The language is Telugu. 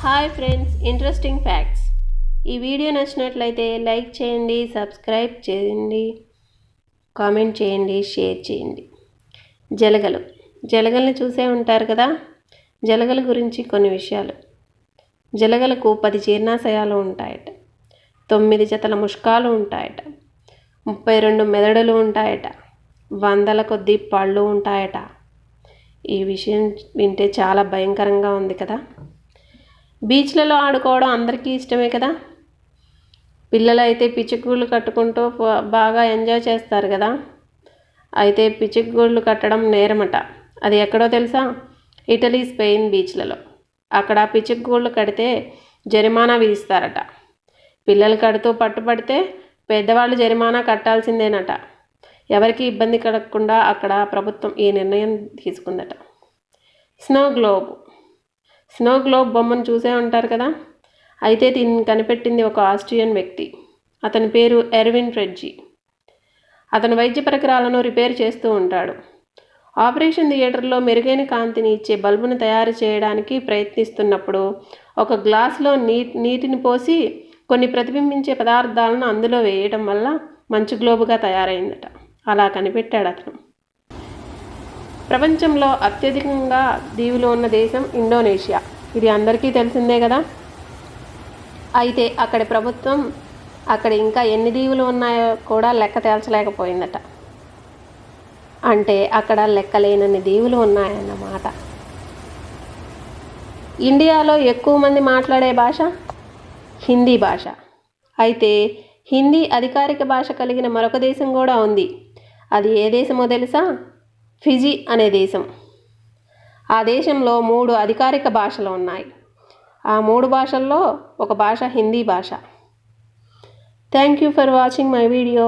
Hi friends, interesting facts. ఈ వీడియో నచ్చినట్లయితే లైక్ చేయండి, సబ్స్క్రైబ్ చేయండి, కామెంట్ చేయండి, షేర్ చేయండి. జలగల్ని చూసే ఉంటారు కదా. జలగల గురించి కొన్ని విషయాలు. జలగలకు 10 జీర్ణాశయాలు ఉంటాయట, 9 జతల ముష్కాలు ఉంటాయట, 32 మెదడులు ఉంటాయట, 100ల కొద్దీ పళ్ళు ఉంటాయట. ఈ విషయం వింటే చాలా భయంకరంగా ఉంది కదా. బీచ్లలో ఆడుకోవడం అందరికీ ఇష్టమే కదా. పిల్లలు అయితే పిచ్చిగూళ్ళు కట్టుకుంటూ బాగా ఎంజాయ్ చేస్తారు కదా. అయితే పిచ్చిగూళ్ళు కట్టడం నేరమట. అది ఎక్కడో తెలుసా? ఇటలీ, స్పెయిన్ బీచ్లలో. అక్కడ పిచ్చిగూళ్ళు కడితే జరిమానా విధిస్తారట. పిల్లలు కడుతూ పట్టుబడితే పెద్దవాళ్ళు జరిమానా కట్టాల్సిందేనట. ఎవరికి ఇబ్బంది కలగకుండా అక్కడ ప్రభుత్వం ఈ నిర్ణయం తీసుకుందట. స్నో గ్లోబ్ బొమ్మను చూసే ఉంటారు కదా. అయితే దీన్ని కనిపెట్టింది ఒక ఆస్ట్రియన్ వ్యక్తి. అతని పేరు ఎర్విన్ ఫ్రెడ్జీ. అతను వైద్య పరికరాలను రిపేర్ చేస్తూ ఉంటాడు. ఆపరేషన్ థియేటర్లో మెరుగైన కాంతిని ఇచ్చే బల్బును తయారు చేయడానికి ప్రయత్నిస్తున్నప్పుడు ఒక గ్లాసులో నీటిని పోసి కొన్ని ప్రతిబింబించే పదార్థాలను అందులో వేయడం వల్ల మంచు గ్లోబుగా తయారైందట. అలా కనిపెట్టాడు అతను. ప్రపంచంలో అత్యధికంగా దీవులు ఉన్న దేశం ఇండోనేషియా. ఇది అందరికీ తెలిసిందే కదా. అయితే అక్కడి ప్రభుత్వం అక్కడ ఇంకా ఎన్ని దీవులు ఉన్నాయో కూడా లెక్క తేల్చలేకపోయిందట. అంటే అక్కడ లెక్కలేనన్ని దీవులు ఉన్నాయన్నమాట. ఇండియాలో ఎక్కువ మంది మాట్లాడే భాష హిందీ భాష. అయితే హిందీ అధికారిక భాష కలిగిన మరొక దేశం కూడా ఉంది. అది ఏ దేశమో తెలుసా? ఫిజీ అనే దేశం. ఆ దేశంలో 3 అధికారిక భాషలు ఉన్నాయి. ఆ 3 భాషల్లో ఒక భాష హిందీ భాష. Thank you for watching my video.